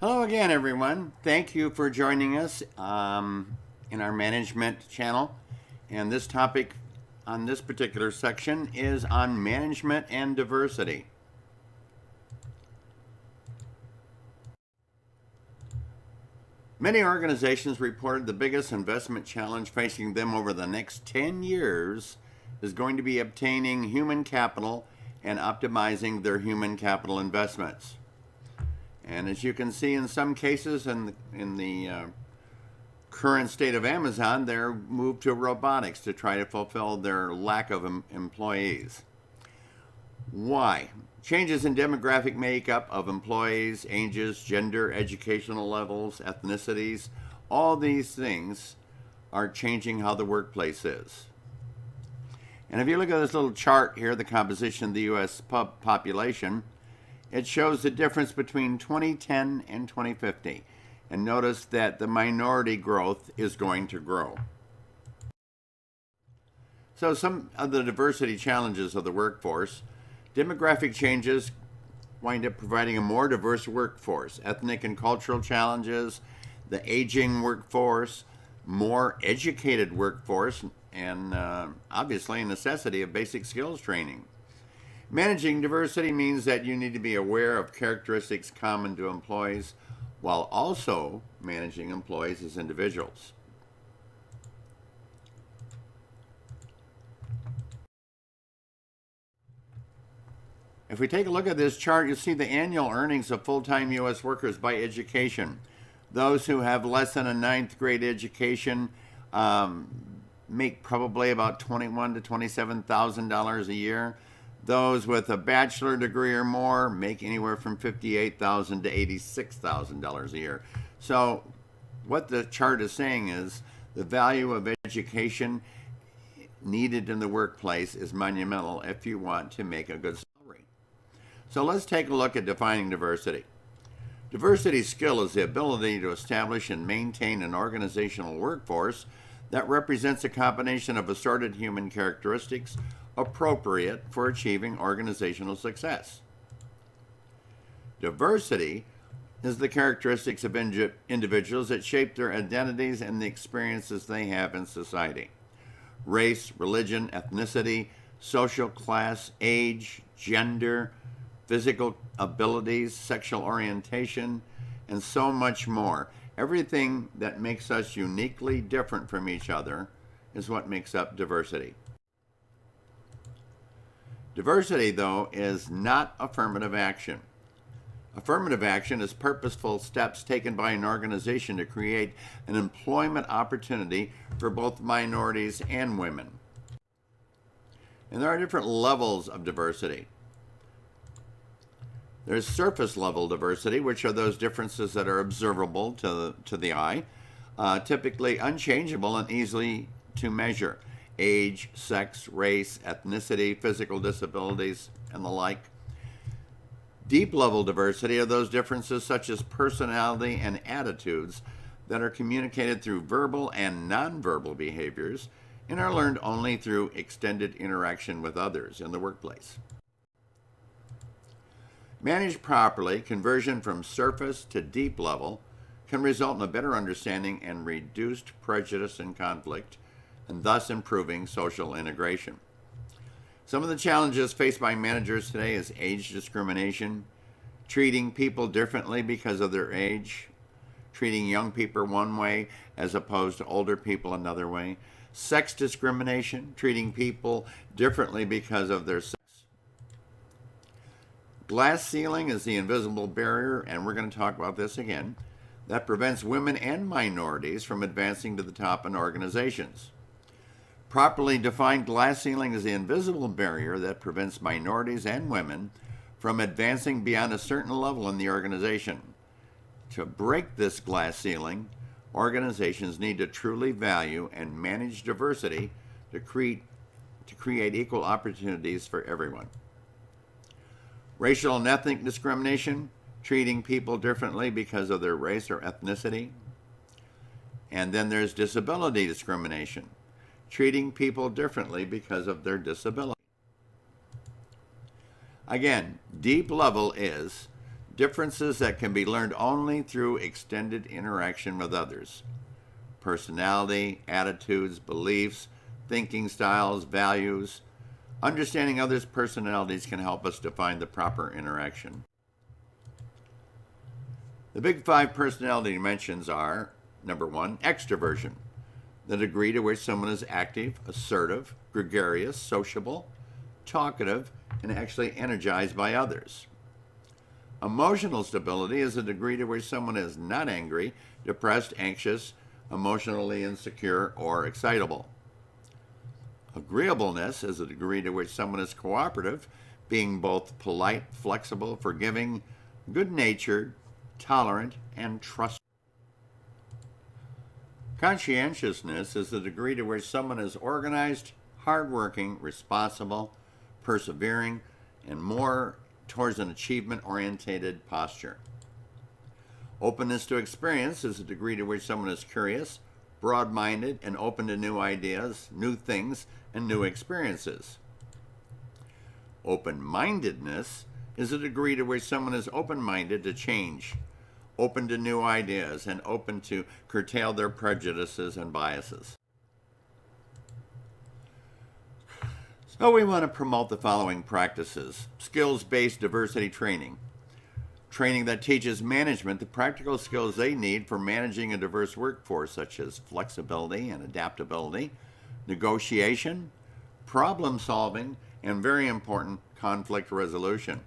Hello again, everyone. Thank you for joining us in our management channel. And this topic on this particular section is on management and diversity. Many organizations reported the biggest investment challenge facing them over the next 10 years is going to be obtaining human capital and optimizing their human capital investments. And as you can see in some cases in the current state of Amazon, they're moved to robotics to try to fulfill their lack of employees. Why? Changes in demographic makeup of employees, ages, gender, educational levels, ethnicities, all these things are changing how the workplace is. And if you look at this little chart here, the composition of the U.S. population, it shows the difference between 2010 and 2050. And notice that the minority growth is going to grow. So some of the diversity challenges of the workforce: demographic changes wind up providing a more diverse workforce. Ethnic and cultural challenges, the aging workforce, more educated workforce, and obviously a necessity of basic skills training. Managing diversity means that you need to be aware of characteristics common to employees while also managing employees as individuals. If we take a look at this chart, you'll see the annual earnings of full-time U.S. workers by education. Those who have less than a ninth grade education make probably about $21,000 to $27,000 a year. Those with a bachelor degree or more make anywhere from $58,000 to $86,000 a year. So what the chart is saying is the value of education needed in the workplace is monumental if you want to make a good salary. So let's take a look at defining diversity. Diversity skill is the ability to establish and maintain an organizational workforce that represents a combination of assorted human characteristics appropriate for achieving organizational success. Diversity is the characteristics of individuals that shape their identities and the experiences they have in society. Race, religion, ethnicity, social class, age, gender, physical abilities, sexual orientation, and so much more. Everything that makes us uniquely different from each other is what makes up diversity. Diversity, though, is not affirmative action. Affirmative action is purposeful steps taken by an organization to create an employment opportunity for both minorities and women. And there are different levels of diversity. There's surface level diversity, which are those differences that are observable to the eye, typically unchangeable and easily to measure. Age, sex, race, ethnicity, physical disabilities, and the like. Deep level diversity are those differences such as personality and attitudes that are communicated through verbal and nonverbal behaviors and are learned only through extended interaction with others in the workplace. Managed properly, conversion from surface to deep level can result in a better understanding and reduced prejudice and conflict, and thus improving social integration. Some of the challenges faced by managers today is age discrimination, treating people differently because of their age, treating young people one way as opposed to older people another way, sex discrimination, treating people differently because of their sex. Glass ceiling is the invisible barrier, and we're going to talk about this again, that prevents women and minorities from advancing to the top in organizations. Properly defined, glass ceiling is the invisible barrier that prevents minorities and women from advancing beyond a certain level in the organization. To break this glass ceiling, organizations need to truly value and manage diversity to create equal opportunities for everyone. Racial and ethnic discrimination, treating people differently because of their race or ethnicity. And then there's disability discrimination, treating people differently because of their disability. Again, deep level is differences that can be learned only through extended interaction with others. Personality, attitudes, beliefs, thinking styles, values. Understanding others' personalities can help us define the proper interaction. The big 5 personality dimensions are: number 1, extroversion, the degree to which someone is active, assertive, gregarious, sociable, talkative, and actually energized by others. Emotional stability is the degree to which someone is not angry, depressed, anxious, emotionally insecure, or excitable. Agreeableness is the degree to which someone is cooperative, being both polite, flexible, forgiving, good-natured, tolerant, and trustworthy. Conscientiousness is the degree to which someone is organized, hardworking, responsible, persevering, and more towards an achievement-oriented posture. Openness to experience is the degree to which someone is curious, broad-minded, and open to new ideas, new things, and new experiences. Open-mindedness is the degree to which someone is open-minded to change, open to new ideas, and open to curtail their prejudices and biases. So we want to promote the following practices: skills-based diversity training, training that teaches management the practical skills they need for managing a diverse workforce, such as flexibility and adaptability, negotiation, problem solving, and very important, conflict resolution.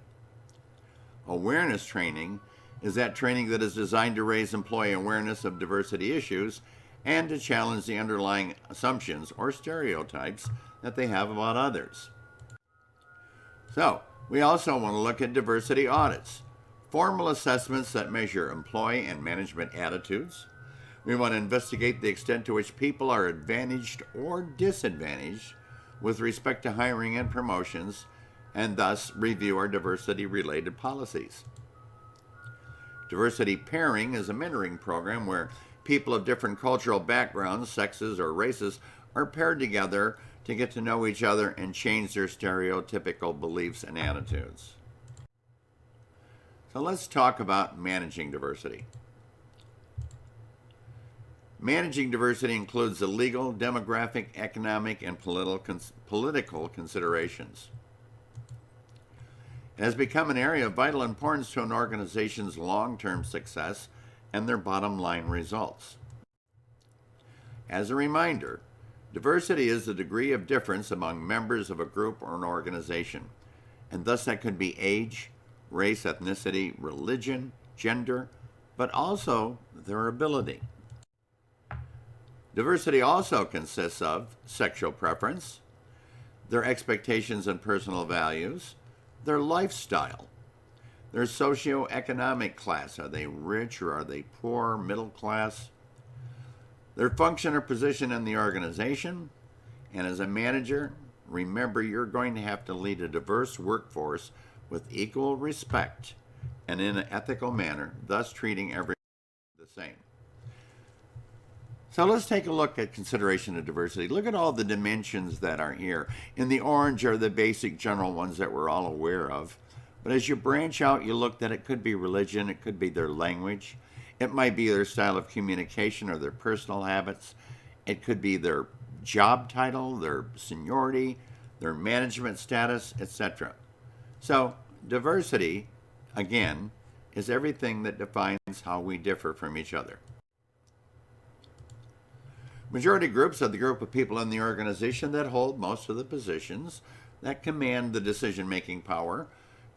Awareness training is that training that is designed to raise employee awareness of diversity issues and to challenge the underlying assumptions or stereotypes that they have about others. So, we also want to look at diversity audits, formal assessments that measure employee and management attitudes. We want to investigate the extent to which people are advantaged or disadvantaged with respect to hiring and promotions, and thus review our diversity-related policies. Diversity pairing is a mentoring program where people of different cultural backgrounds, sexes, or races are paired together to get to know each other and change their stereotypical beliefs and attitudes. So let's talk about managing diversity. Managing diversity includes the legal, demographic, economic, and political considerations. It has become an area of vital importance to an organization's long-term success and their bottom-line results. As a reminder, diversity is the degree of difference among members of a group or an organization, and thus that could be age, race, ethnicity, religion, gender, but also their ability. Diversity also consists of sexual preference, their expectations and personal values, their lifestyle, their socioeconomic class. Are they rich or are they poor, middle class? Their function or position in the organization. And as a manager, remember you're going to have to lead a diverse workforce with equal respect and in an ethical manner, thus treating everyone the same. So let's take a look at consideration of diversity. Look at all the dimensions that are here. In the orange are the basic general ones that we're all aware of. But as you branch out, you look that it could be religion, it could be their language, it might be their style of communication or their personal habits, it could be their job title, their seniority, their management status, etc. So diversity, again, is everything that defines how we differ from each other. Majority groups are the group of people in the organization that hold most of the positions, that command the decision-making power,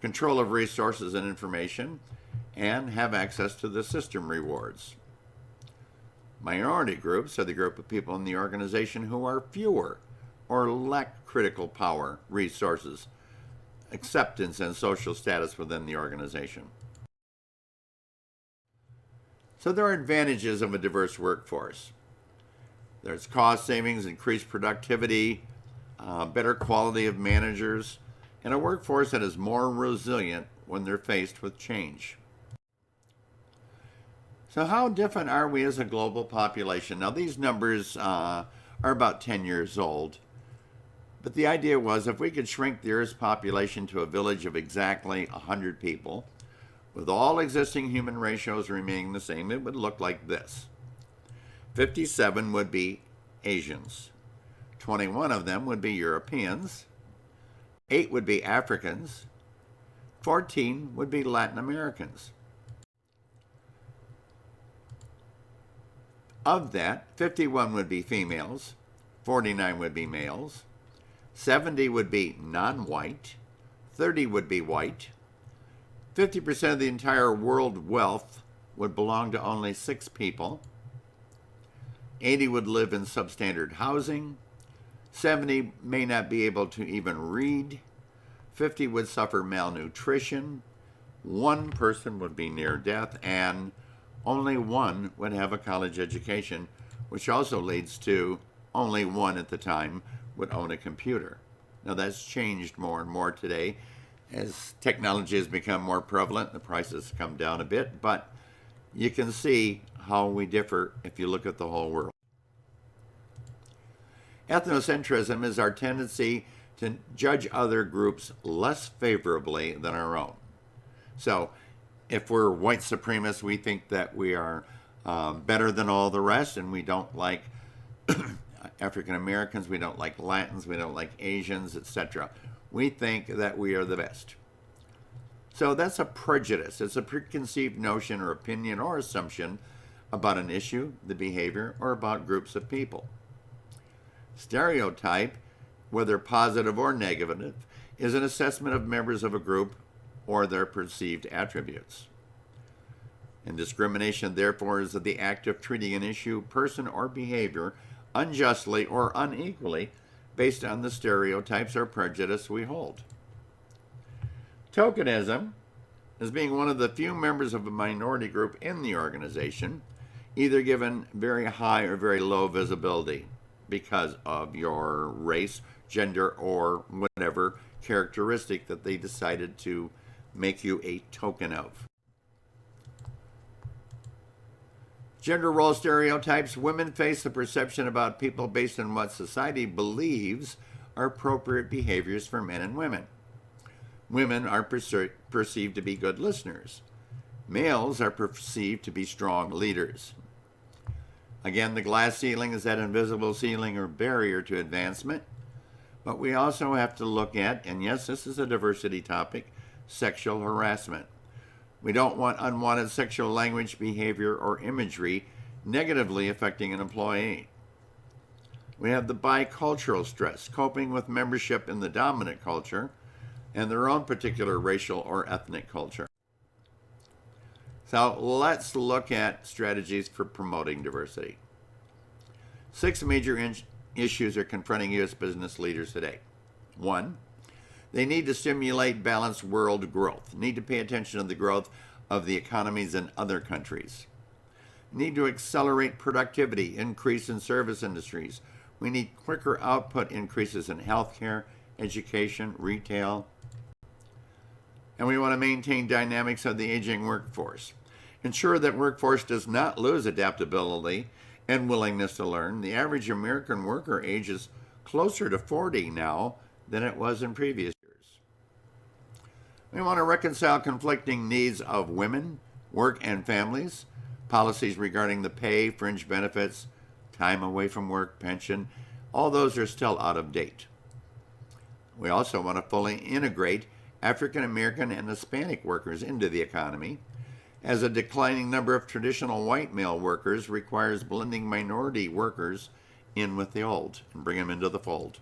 control of resources and information, and have access to the system rewards. Minority groups are the group of people in the organization who are fewer or lack critical power, resources, acceptance, and social status within the organization. So there are advantages of a diverse workforce. There's cost savings, increased productivity, better quality of managers, and a workforce that is more resilient when they're faced with change. So how different are we as a global population? Now these numbers are about 10 years old, but the idea was if we could shrink the Earth's population to a village of exactly 100 people, With all existing human ratios remaining the same, it would look like this. 57 would be Asians. 21 of them would be Europeans. 8 would be Africans. 14 would be Latin Americans. Of that, 51 would be females. 49 would be males. 70 would be non-white. 30 would be white. 50% of the entire world wealth would belong to only 6 people. 80 would live in substandard housing. 70 may not be able to even read. 50 would suffer malnutrition. 1 person would be near death, and only 1 would have a college education, which also leads to only 1 at the time would own a computer. Now that's changed more and more today. As technology has become more prevalent, the prices come down a bit, but you can see how we differ if you look at the whole world. Ethnocentrism is our tendency to judge other groups less favorably than our own. So if we're white supremacists, we think that we are better than all the rest, and we don't like African Americans, we don't like Latins, we don't like Asians, etc. We think that we are the best. So that's a prejudice. It's a preconceived notion or opinion or assumption about an issue, the behavior, or about groups of people. Stereotype, whether positive or negative, is an assessment of members of a group or their perceived attributes. And discrimination, therefore, is the act of treating an issue, person, or behavior unjustly or unequally based on the stereotypes or prejudice we hold. Tokenism is being one of the few members of a minority group in the organization, either given very high or very low visibility because of your race, gender, or whatever characteristic that they decided to make you a token of. Gender role stereotypes. Women face the perception about people based on what society believes are appropriate behaviors for men and women. Women are perceived to be good listeners. Males are perceived to be strong leaders. Again, the glass ceiling is that invisible ceiling or barrier to advancement. But we also have to look at, and yes, this is a diversity topic, sexual harassment. We don't want unwanted sexual language, behavior, or imagery negatively affecting an employee. We have the bicultural stress, coping with membership in the dominant culture and their own particular racial or ethnic culture. So let's look at strategies for promoting diversity. 6 major issues are confronting U.S. business leaders today. 1, they need to stimulate balanced world growth. Need to pay attention to the growth of the economies in other countries. Need to accelerate productivity, increase in service industries. We need quicker output increases in healthcare, education, retail. And we want to maintain dynamics of the aging workforce. Ensure that workforce does not lose adaptability and willingness to learn. The average American worker age is closer to 40 now than it was in previous years. We want to reconcile conflicting needs of women, work, and families. Policies regarding the pay, fringe benefits, time away from work, pension, all those are still out of date. We also want to fully integrate African American and Hispanic workers into the economy, as a declining number of traditional white male workers requires blending minority workers in with the old and bring them into the fold.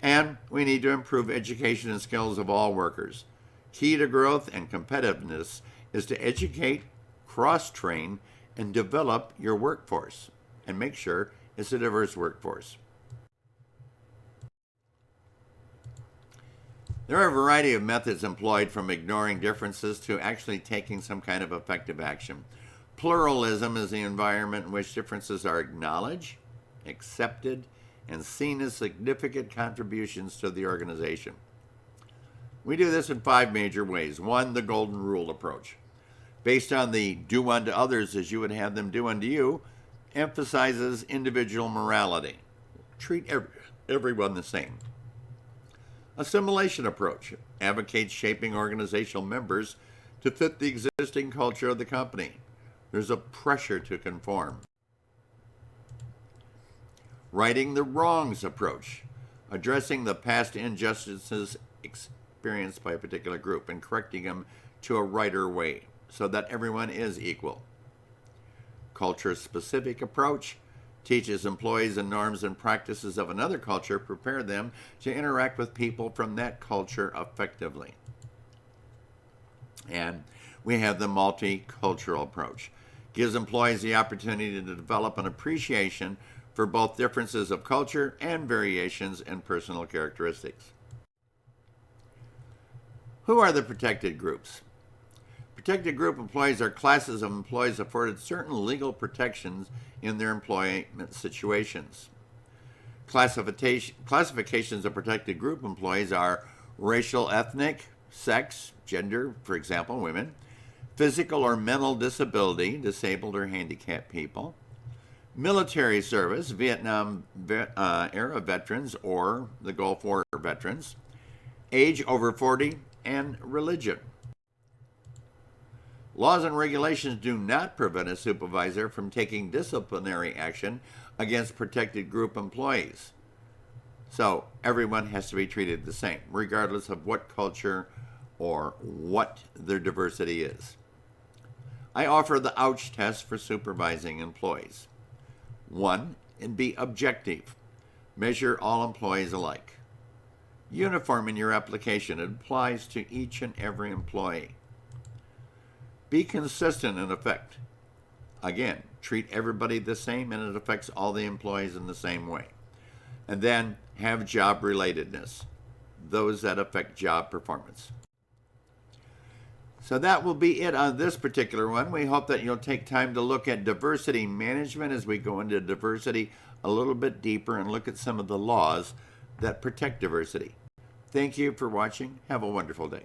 And we need to improve education and skills of all workers. Key to growth and competitiveness is to educate, cross-train, and develop your workforce, and make sure it's a diverse workforce. There are a variety of methods employed, from ignoring differences to actually taking some kind of effective action. Pluralism is the environment in which differences are acknowledged, accepted, and seen as significant contributions to the organization. We do this in 5 major ways. 1, the golden rule approach. Based on the do unto others as you would have them do unto you, emphasizes individual morality. Treat everyone the same. Assimilation approach advocates shaping organizational members to fit the existing culture of the company. There's a pressure to conform. Righting the wrongs approach, addressing the past injustices experienced by a particular group and correcting them to a righter way so that everyone is equal. Culture-specific approach teaches employees the norms and practices of another culture, prepare them to interact with people from that culture effectively. And we have the multicultural approach. Gives employees the opportunity to develop an appreciation for both differences of culture and variations in personal characteristics. Who are the protected groups? Protected group employees are classes of employees afforded certain legal protections in their employment situations. Classifications of protected group employees are racial, ethnic, sex, gender, for example, women, physical or mental disability, disabled or handicapped people, military service, Vietnam era veterans or the Gulf War veterans, age over 40, and religion. Laws and regulations do not prevent a supervisor from taking disciplinary action against protected group employees. So everyone has to be treated the same, regardless of what culture or what their diversity is. I offer the OUCH test for supervising employees. 1, and be objective. Measure all employees alike. Uniform in your application. It applies to each and every employee. Be consistent in effect. Again, treat everybody the same and it affects all the employees in the same way. And then have job relatedness, those that affect job performance. So that will be it on this particular one. We hope that you'll take time to look at diversity management as we go into diversity a little bit deeper and look at some of the laws that protect diversity. Thank you for watching. Have a wonderful day.